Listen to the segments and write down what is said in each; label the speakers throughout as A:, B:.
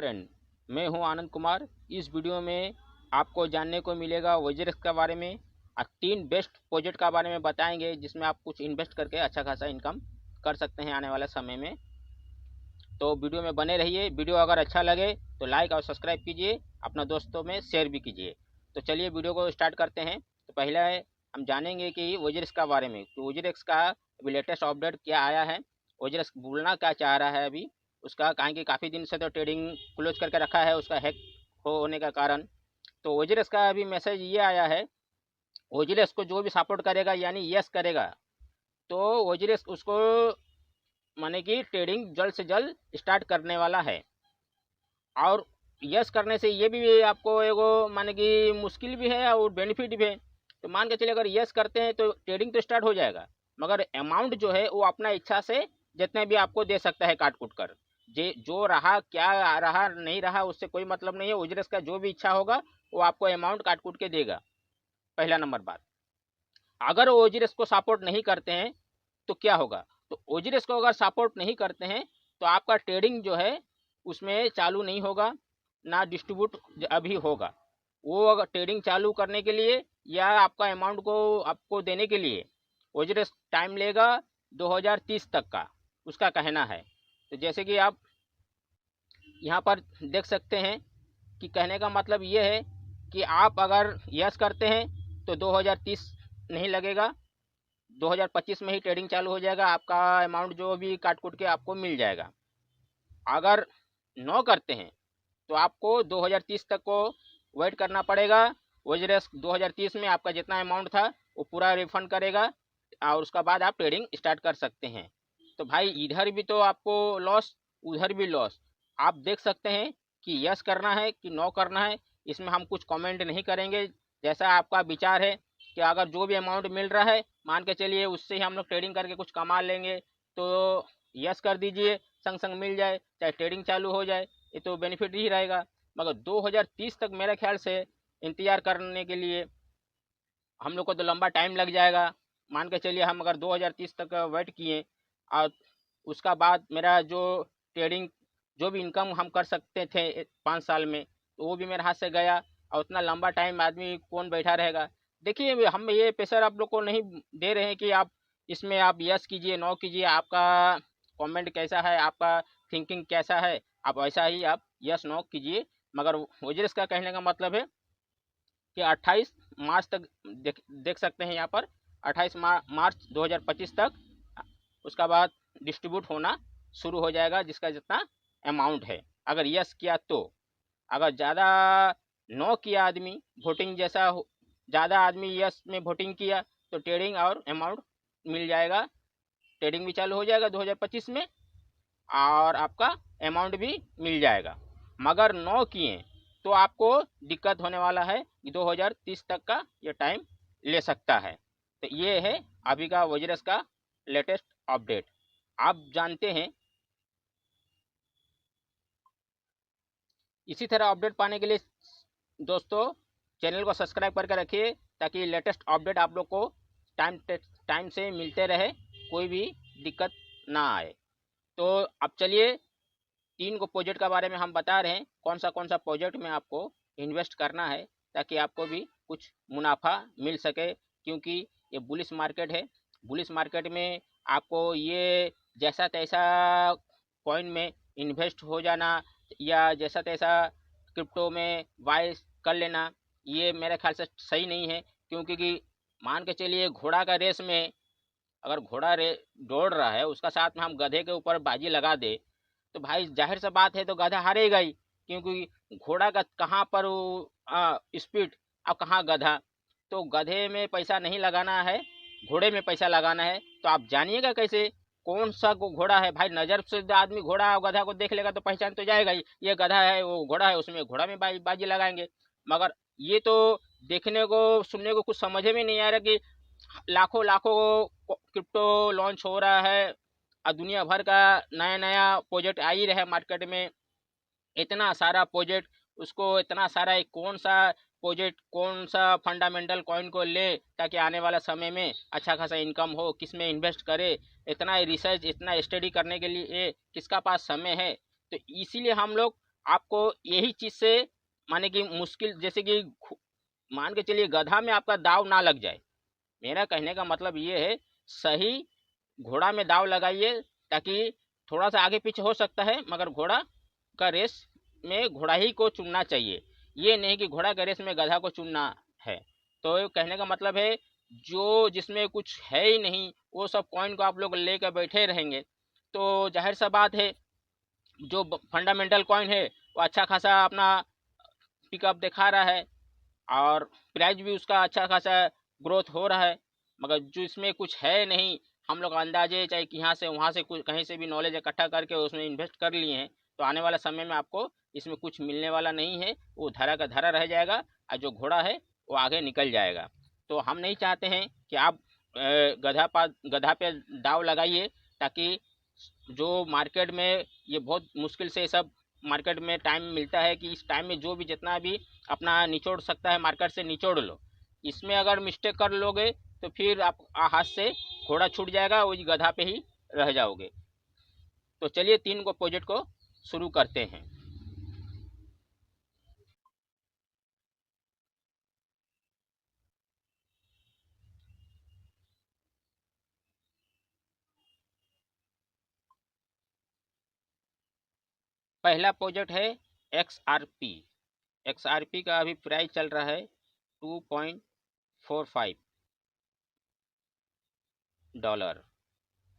A: Friend, मैं हूं आनंद कुमार। इस वीडियो में आपको जानने को मिलेगा वज्रेक्स के बारे में और 3 बेस्ट प्रोजेक्ट का बारे में बताएंगे जिसमें आप कुछ इन्वेस्ट करके अच्छा खासा इनकम कर सकते हैं आने वाले समय में। तो वीडियो में बने रहिए। वीडियो अगर अच्छा लगे तो लाइक और सब्सक्राइब कीजिए, अपना दोस्तों में शेयर भी कीजिए। तो चलिए वीडियो को स्टार्ट करते हैं। तो पहले हम जानेंगे कि वज्रेक्स के बारे में, तो वज्रेक्स का अभी लेटेस्ट अपडेट क्या आया है, वज्रेक्स बोलना क्या चाह रहा है अभी उसका, कहें कि काफ़ी दिन से तो ट्रेडिंग क्लोज करके रखा है उसका हैक होने का कारण। तो वज्रेक्स का अभी मैसेज ये आया है, वज्रेक्स को जो भी सपोर्ट करेगा यानी यस करेगा तो वज्रेक्स उसको माने कि ट्रेडिंग जल्द से जल्द स्टार्ट करने वाला है। और यस करने से ये भी आपको एगो माने कि मुश्किल भी है और बेनिफिट भी है। तो मान के चलिए अगर यस करते हैं तो ट्रेडिंग तो स्टार्ट हो जाएगा, मगर अमाउंट जो है वो अपना इच्छा से जितने भी आपको दे सकता है काट कूट कर। जे जो रहा क्या रहा नहीं रहा उससे कोई मतलब नहीं है। वज्रेक्स का जो भी इच्छा होगा वो आपको अमाउंट काट कूट के देगा। पहला नंबर बात, अगर वज्रेक्स को सपोर्ट नहीं करते हैं तो क्या होगा, तो वज्रेक्स को अगर सपोर्ट नहीं करते हैं तो आपका ट्रेडिंग जो है उसमें चालू नहीं होगा, ना डिस्ट्रीब्यूट अभी होगा। वो अगर ट्रेडिंग चालू करने के लिए या आपका अमाउंट को आपको देने के लिए वज्रेक्स टाइम लेगा 2030 तक का, उसका कहना है। तो जैसे कि आप यहाँ पर देख सकते हैं कि कहने का मतलब ये है कि आप अगर यस करते हैं तो 2030 नहीं लगेगा, 2025 में ही ट्रेडिंग चालू हो जाएगा, आपका अमाउंट जो भी काट कूट के आपको मिल जाएगा। अगर नो करते हैं तो आपको 2030 तक को वेट करना पड़ेगा। वज्रेक्स 2030 में आपका जितना अमाउंट था वो पूरा रिफंड करेगा और उसका बाद आप ट्रेडिंग स्टार्ट कर सकते हैं। तो भाई इधर भी तो आपको लॉस, उधर भी लॉस। आप देख सकते हैं कि यस करना है कि नो करना है, इसमें हम कुछ कमेंट नहीं करेंगे। जैसा आपका विचार है कि अगर जो भी अमाउंट मिल रहा है मान के चलिए उससे ही हम लोग ट्रेडिंग करके कुछ कमा लेंगे तो यस कर दीजिए, संग संग मिल जाए चाहे ट्रेडिंग चालू हो जाए, ये तो बेनिफिट ही रहेगा। मगर 2030 तक मेरे ख्याल से इंतज़ार करने के लिए हम लोग को तो लंबा टाइम लग जाएगा। मान के चलिए हम अगर 2030 तक वेट किए और उसका बाद मेरा जो ट्रेडिंग जो भी इनकम हम कर सकते थे 5 साल में तो वो भी मेरे हाथ से गया। और उतना लंबा टाइम आदमी कौन बैठा रहेगा। देखिए हम ये प्रेशर आप लोग को नहीं दे रहे हैं कि आप इसमें आप यस कीजिए नो कीजिए, आपका कमेंट कैसा है, आपका थिंकिंग कैसा है, आप वैसा ही आप यस नो कीजिए। मगर वज्रेक्स का कहने का मतलब है कि 28 मार्च तक देख सकते हैं यहाँ पर 28 मार्च 2025 तक उसका बाद डिस्ट्रीब्यूट होना शुरू हो जाएगा जिसका जितना अमाउंट है। अगर यस किया तो, अगर ज़्यादा नो किया आदमी वोटिंग जैसा ज़्यादा आदमी यस में वोटिंग किया तो ट्रेडिंग और अमाउंट मिल जाएगा, ट्रेडिंग भी चालू हो जाएगा 2025 में और आपका अमाउंट भी मिल जाएगा। मगर नो किए तो आपको दिक्कत होने वाला है, 2030 तक का ये टाइम ले सकता है। तो ये है अभी का वज्रेक्स का लेटेस्ट अपडेट। आप जानते हैं इसी तरह अपडेट पाने के लिए दोस्तों चैनल को सब्सक्राइब करके रखिए ताकि लेटेस्ट अपडेट आप लोग को टाइम से मिलते रहे, कोई भी दिक्कत ना आए। तो अब चलिए 3 को प्रोजेक्ट के बारे में हम बता रहे हैं, कौन सा प्रोजेक्ट में आपको इन्वेस्ट करना है ताकि आपको भी कुछ मुनाफा मिल सके। क्योंकि ये बुलिश मार्केट है, बुलिश मार्केट में आपको ये जैसा तैसा कॉइन में इन्वेस्ट हो जाना या जैसा तैसा क्रिप्टो में बाय कर लेना ये मेरे ख्याल से सही नहीं है। क्योंकि मान के चलिए घोड़ा का रेस में अगर घोड़ा दौड़ रहा है उसका साथ में हम गधे के ऊपर बाजी लगा दे तो भाई जाहिर सा बात है तो गधा हारेगा ही। क्योंकि घोड़ा का कहाँ पर स्पीड और कहाँ गधा, तो गधे में पैसा नहीं लगाना है, घोड़े में पैसा लगाना है। तो आप जानिएगा कैसे कौन सा घोड़ा है। भाई नज़र से आदमी घोड़ा और गधा को देख लेगा तो पहचान तो जाएगा ही ये गधा है वो घोड़ा है, उसमें घोड़ा में बाजी लगाएंगे। मगर ये तो देखने को सुनने को कुछ समझ में नहीं आ रहा कि लाखों लाखों क्रिप्टो लॉन्च हो रहा है और दुनिया भर का नया नया प्रोजेक्ट आ ही रहा है मार्केट में, इतना सारा प्रोजेक्ट, उसको इतना सारा एक कौन सा प्रोजेक्ट कौन सा फंडामेंटल कॉइन को ले ताकि आने वाला समय में अच्छा खासा इनकम हो, किस में इन्वेस्ट करे, इतना रिसर्च इतना स्टडी करने के लिए किसका पास समय है। तो इसीलिए हम लोग आपको यही चीज़ से माने कि मुश्किल, जैसे कि मान के चलिए गधा में आपका दाव ना लग जाए। मेरा कहने का मतलब ये है, सही घोड़ा में दाव लगाइए, ताकि थोड़ा सा आगे पीछे हो सकता है, मगर घोड़ा का रेस में घोड़ा ही को चुनना चाहिए। ये नहीं कि घोड़ा के रेस में गधा को चुनना है। तो कहने का मतलब है, जो जिसमें कुछ है ही नहीं वो सब कॉइन को आप लोग लेकर बैठे रहेंगे, तो जाहिर सा बात है जो फंडामेंटल कॉइन है वो अच्छा खासा अपना पिकअप दिखा रहा है और प्राइस भी उसका अच्छा खासा ग्रोथ हो रहा है। मगर जो इसमें कुछ है नहीं, हम लोग अंदाजे चाहे कि यहाँ से वहाँ से कुछ कहीं से भी नॉलेज इकट्ठा करके उसमें इन्वेस्ट कर लिए हैं, तो आने वाला समय में आपको इसमें कुछ मिलने वाला नहीं है। वो धरा का धरा रह जाएगा और जो घोड़ा है वो आगे निकल जाएगा। तो हम नहीं चाहते हैं कि आप गधा पे दाव लगाइए, ताकि जो मार्केट में ये बहुत मुश्किल से सब मार्केट में टाइम मिलता है कि इस टाइम में जो भी जितना भी अपना निचोड़ सकता है मार्केट से निचोड़ लो। इसमें अगर मिस्टेक कर लोगे तो फिर आप हाथ से घोड़ा छूट जाएगा, वही गधा पे ही रह जाओगे। तो चलिए 3 को प्रोजेक्ट को शुरू करते हैं। पहला प्रोजेक्ट है XRP। XRP का अभी प्राइस चल रहा है $2.45।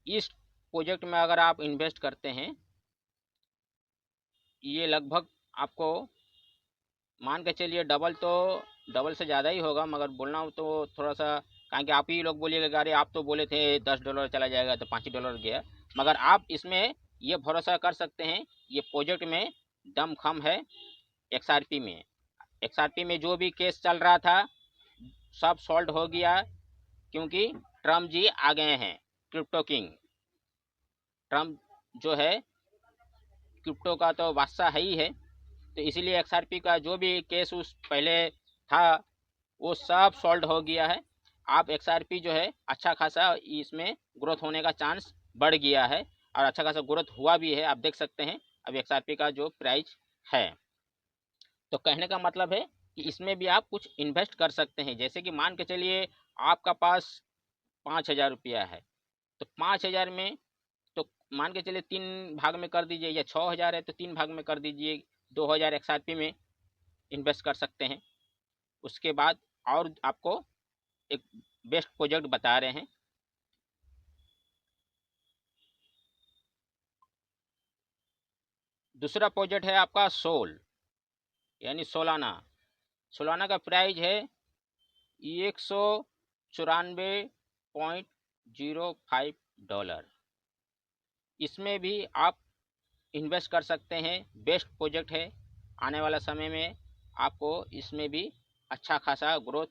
A: इस प्रोजेक्ट में अगर आप इन्वेस्ट करते हैं, ये लगभग आपको मान के चलिए डबल से ज़्यादा ही होगा, मगर बोलना हो तो थोड़ा सा, कारण कि आप ही लोग बोलिएगा कि अरे आप तो बोले थे $10 चला जाएगा, तो $5 गया। मगर आप इसमें ये भरोसा कर सकते हैं, ये प्रोजेक्ट में दम खम है। XRP में जो भी केस चल रहा था सब सॉल्व हो गया, क्योंकि ट्रम्प जी आ गए हैं। क्रिप्टो किंग ट्रम्प जो है क्रिप्टो का तो बादशाह है ही है। तो इसीलिए XRP का जो भी केस उस पहले था वो सब सॉल्व हो गया है। आप XRP जो है अच्छा खासा इसमें ग्रोथ होने का चांस बढ़ गया है, और अच्छा खासा ग्रोथ हुआ भी है। आप देख सकते हैं अब XRP का जो प्राइस है। तो कहने का मतलब है कि इसमें भी आप कुछ इन्वेस्ट कर सकते हैं। जैसे कि मान के चलिए आपका पास 5,000 रुपया है, तो 5,000 में तो मान के चलिए 3 भाग में कर दीजिए, या 6,000 है तो 3 भाग में कर दीजिए। 2,000 XRP में इन्वेस्ट कर सकते हैं। उसके बाद और आपको एक बेस्ट प्रोजेक्ट बता रहे हैं। दूसरा प्रोजेक्ट है आपका सोल, यानी सोलाना। सोलाना का प्राइस है 194.05 डॉलर। इसमें भी आप इन्वेस्ट कर सकते हैं। बेस्ट प्रोजेक्ट है। आने वाला समय में आपको इसमें भी अच्छा खासा ग्रोथ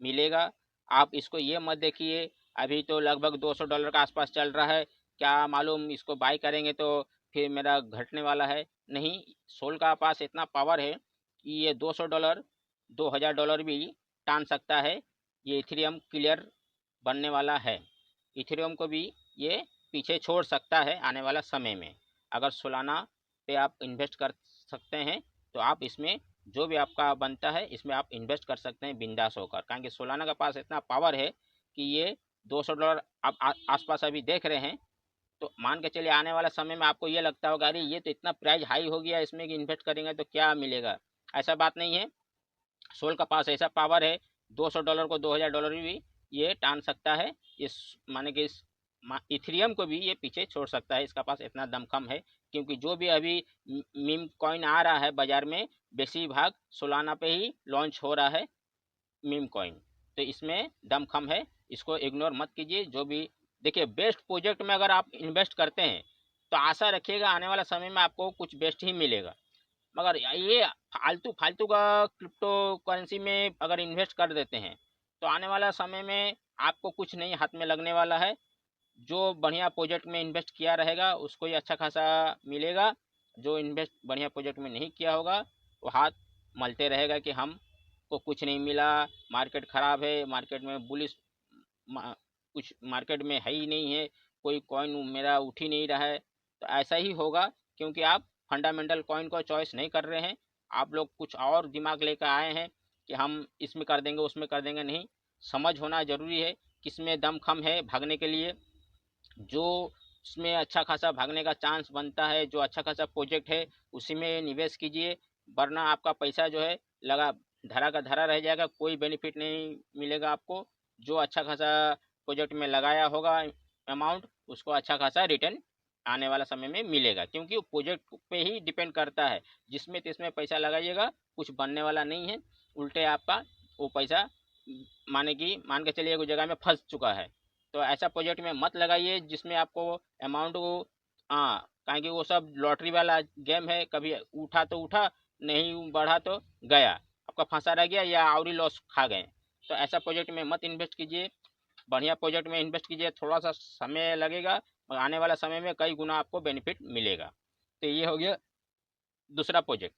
A: मिलेगा। आप इसको ये मत देखिए अभी तो लगभग $200 का आसपास चल रहा है, क्या मालूम इसको बाय करेंगे तो फिर मेरा घटने वाला है। नहीं, सोल का पास इतना पावर है कि ये $200 $2,000 भी टान सकता है। ये इथेरियम क्लियर बनने वाला है। इथेरियम को भी ये पीछे छोड़ सकता है आने वाला समय में। अगर सोलाना पे आप इन्वेस्ट कर सकते हैं तो आप इसमें जो भी आपका बनता है इसमें आप इन्वेस्ट कर सकते हैं बिंदास होकर, कारण कि सोलाना के पास इतना पावर है कि ये $200 आप आसपास अभी देख रहे हैं। तो मान के चलिए आने वाला समय में आपको ये लगता होगा अरे ये तो इतना प्राइस हाई हो गया, इसमें कि इन्वेस्ट करेंगे तो क्या मिलेगा। ऐसा बात नहीं है। सोल का पास ऐसा पावर है, $200 को $2,000 भी ये टान सकता है। इस माने कि इस इथेरियम को भी ये पीछे छोड़ सकता है। इसका पास इतना दमखम है, क्योंकि जो भी अभी मीम कॉइन आ रहा है बाजार में, बेसी भाग सोलाना पे ही लॉन्च हो रहा है मीम कॉइन। तो इसमें दमखम है, इसको इग्नोर मत कीजिए। जो भी देखिए बेस्ट प्रोजेक्ट में अगर आप इन्वेस्ट करते हैं तो आशा रखिएगा आने वाला समय में आपको कुछ बेस्ट ही मिलेगा। मगर ये फालतू फालतू का क्रिप्टो करेंसी में अगर इन्वेस्ट कर देते हैं तो आने वाला समय में आपको कुछ नहीं हाथ में लगने वाला है। जो बढ़िया प्रोजेक्ट में इन्वेस्ट किया रहेगा उसको ही अच्छा खासा मिलेगा। जो इन्वेस्ट बढ़िया प्रोजेक्ट में नहीं किया होगा वो हाथ मलते रहेगा कि हमको कुछ नहीं मिला, मार्केट ख़राब है, मार्केट में बुलिश कुछ मार्केट में है ही नहीं है, कोई कॉइन मेरा उठ ही नहीं रहा है। तो ऐसा ही होगा, क्योंकि आप फंडामेंटल कॉइन को चॉइस नहीं कर रहे हैं, आप लोग कुछ और दिमाग लेकर आए हैं कि हम इसमें कर देंगे उसमें कर देंगे। नहीं, समझ होना ज़रूरी है किसमें दम खम है भागने के लिए, जो उसमें अच्छा खासा भागने का चांस बनता है, जो अच्छा खासा प्रोजेक्ट है उसी में निवेश कीजिए, वरना आपका पैसा जो है लगा धरा का धरा रह जाएगा, कोई बेनिफिट नहीं मिलेगा आपको। जो अच्छा खासा प्रोजेक्ट में लगाया होगा अमाउंट, उसको अच्छा खासा रिटर्न आने वाला समय में मिलेगा, क्योंकि वो प्रोजेक्ट पे ही डिपेंड करता है। जिसमें तिसमें पैसा लगाइएगा कुछ बनने वाला नहीं है, उल्टे आपका वो पैसा मान के चलिए उस जगह में फंस चुका है। तो ऐसा प्रोजेक्ट में मत लगाइए जिसमें आपको अमाउंट को, हाँ, काहे कि वो सब लॉटरी वाला गेम है, कभी उठा तो उठा, नहीं बढ़ा तो गया, आपका फंसा रह गया या और ही लॉस खा गए। तो ऐसा प्रोजेक्ट में मत इन्वेस्ट कीजिए, बढ़िया प्रोजेक्ट में इन्वेस्ट कीजिए, थोड़ा सा समय लगेगा और आने वाला समय में कई गुना आपको बेनिफिट मिलेगा। तो ये हो गया दूसरा प्रोजेक्ट।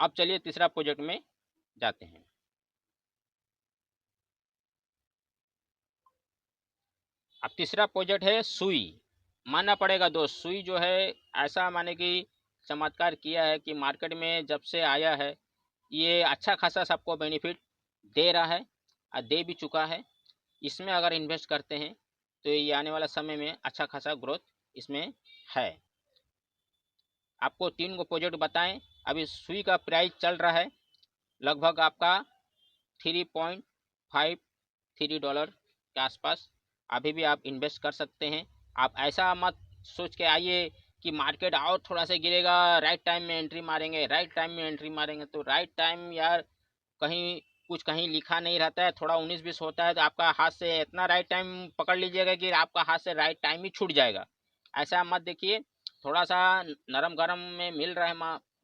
A: अब चलिए तीसरा प्रोजेक्ट में जाते हैं। अब तीसरा प्रोजेक्ट है सुई। मानना पड़ेगा दोस्त, सुई जो है ऐसा माने कि चमत्कार किया है कि मार्केट में जब से आया है ये अच्छा खासा सबको बेनिफिट दे रहा है और दे भी चुका है। इसमें अगर इन्वेस्ट करते हैं तो ये आने वाला समय में अच्छा खासा ग्रोथ इसमें है। आपको 3 गो प्रोजेक्ट बताएं। अभी सुई का प्राइस चल रहा है लगभग आपका $3.53 के आसपास। अभी भी आप इन्वेस्ट कर सकते हैं। आप ऐसा मत सोच के आइए कि मार्केट और थोड़ा सा गिरेगा, राइट टाइम में एंट्री मारेंगे, राइट टाइम में एंट्री मारेंगे। तो राइट टाइम यार कहीं कुछ कहीं लिखा नहीं रहता है, थोड़ा 19-20 होता है तो आपका हाथ से इतना राइट टाइम पकड़ लीजिएगा कि आपका हाथ से राइट टाइम ही छूट जाएगा। ऐसा मत देखिए, थोड़ा सा नरम गरम में मिल रहा है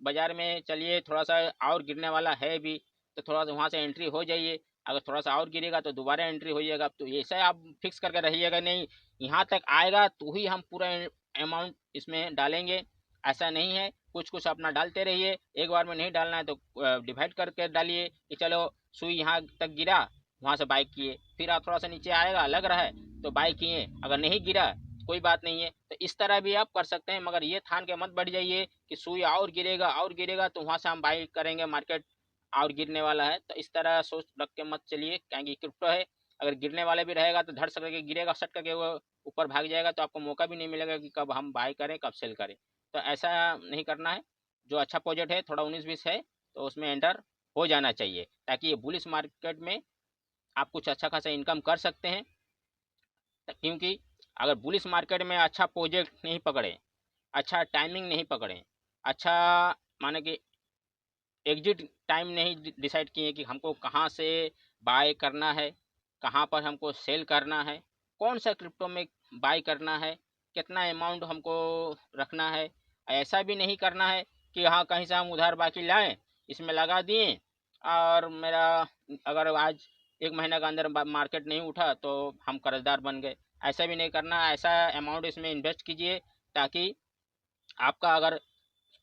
A: बाजार में, चलिए थोड़ा सा और गिरने वाला है भी तो थोड़ा सा वहाँ से एंट्री हो जाइए। अगर थोड़ा सा और गिरेगा तो दोबारा एंट्री होइएगा। तो ऐसा आप फिक्स करके रहिएगा, नहीं यहाँ तक आएगा तो ही हम पूरा अमाउंट इसमें डालेंगे, ऐसा नहीं है। कुछ कुछ अपना डालते रहिए, एक बार में नहीं डालना है तो डिवाइड करके डालिए कि चलो सुई यहाँ तक गिरा, वहाँ से बाई किए, फिर आप थोड़ा सा नीचे आएगा लग रहा है तो बाई किए, अगर नहीं गिरा कोई बात नहीं है। तो इस तरह भी आप कर सकते हैं, मगर ये ठान के मत बढ़ जाइए कि सुई और गिरेगा तो वहाँ से हम बाई करेंगे, मार्केट और गिरने वाला है। तो इस तरह सोच रख के मत चलिए, क्योंकि क्रिप्टो है, अगर गिरने वाला भी रहेगा तो धड़ सक के गिरेगा, सट करके वो ऊपर भाग जाएगा, तो आपको मौका भी नहीं मिलेगा कि कब हम बाई करें कब सेल करें। तो ऐसा नहीं करना है। जो अच्छा प्रोजेक्ट है थोड़ा 19-20 है तो उसमें एंटर हो जाना चाहिए, ताकि ये बुलिश मार्केट में आप कुछ अच्छा खासा इनकम कर सकते हैं। क्योंकि अगर बुलिश मार्केट में अच्छा प्रोजेक्ट नहीं पकड़े, अच्छा टाइमिंग नहीं पकड़े, अच्छा माने कि एग्जिट टाइम नहीं डिसाइड किए कि हमको कहाँ से बाय करना है, कहाँ पर हमको सेल करना है, कौन सा क्रिप्टो में बाय करना है, कितना अमाउंट हमको रखना है। ऐसा भी नहीं करना है कि हाँ कहीं से हम उधार बाकी लाएं, इसमें लगा दिए और मेरा अगर आज 1 महीना का अंदर मार्केट नहीं उठा तो हम कर्जदार बन गए। ऐसा भी नहीं करना, ऐसा अमाउंट इसमें इन्वेस्ट कीजिए ताकि आपका अगर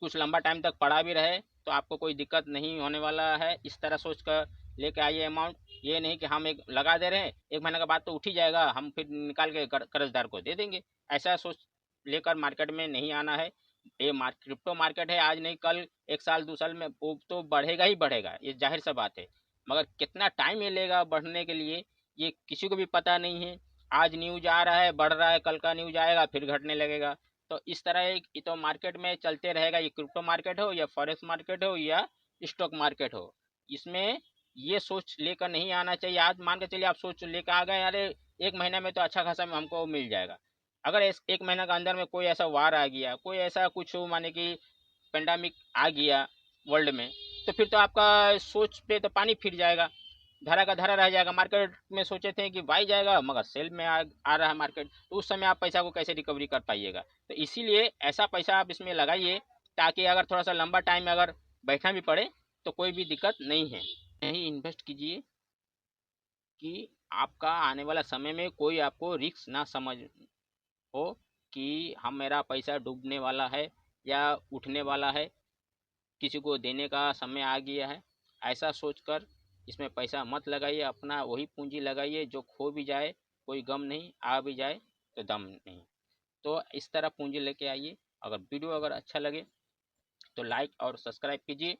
A: कुछ लंबा टाइम तक पड़ा भी रहे तो आपको कोई दिक्कत नहीं होने वाला है। इस तरह सोच कर लेके आइए अमाउंट, ये नहीं कि हम एक लगा दे रहे हैं 1 महीने के बाद तो उठ ही जाएगा, हम फिर निकाल के कर्जदार को दे देंगे। ऐसा सोच लेकर मार्केट में नहीं आना है। ये क्रिप्टो मार्केट है, आज नहीं कल 1 साल 2 साल में वो तो बढ़ेगा ही बढ़ेगा, ये जाहिर सा बात है। मगर कितना टाइम ये लेगा बढ़ने के लिए ये किसी को भी पता नहीं है। आज न्यूज आ रहा है बढ़ रहा है, कल का न्यूज आएगा फिर घटने लगेगा। तो इस तरह ये तो मार्केट में चलते रहेगा, ये क्रिप्टो मार्केट हो या फॉरेक्स मार्केट हो या स्टॉक मार्केट हो। इसमें ये सोच लेकर नहीं आना चाहिए। आज मान के चलिए आप सोच लेकर आ गए, अरे 1 महीने में तो अच्छा खासा हमको मिल जाएगा। अगर 1 महीना के अंदर में कोई ऐसा वार आ गया, कोई ऐसा कुछ माने कि पेंडेमिक आ गया वर्ल्ड में, तो फिर तो आपका सोच पे तो पानी फिर जाएगा, धरा का धरा रह जाएगा। मार्केट में सोचे थे कि बाई जाएगा मगर सेल में आ रहा है मार्केट, तो उस समय आप पैसा को कैसे रिकवरी कर पाइएगा। तो इसीलिए ऐसा पैसा आप इसमें लगाइए ताकि अगर थोड़ा सा लंबा टाइम अगर बैठना भी पड़े तो कोई भी दिक्कत नहीं है। यही इन्वेस्ट कीजिए कि आपका आने वाला समय में कोई आपको रिस्क ना समझ हो कि हम मेरा पैसा डूबने वाला है या उठने वाला है, किसी को देने का समय आ गया है। ऐसा सोचकर इसमें पैसा मत लगाइए, अपना वही पूंजी लगाइए जो खो भी जाए कोई गम नहीं, आ भी जाए तो दम नहीं। तो इस तरह पूंजी लेके आइए अगर वीडियो अगर अच्छा लगे तो लाइक और सब्सक्राइब कीजिए।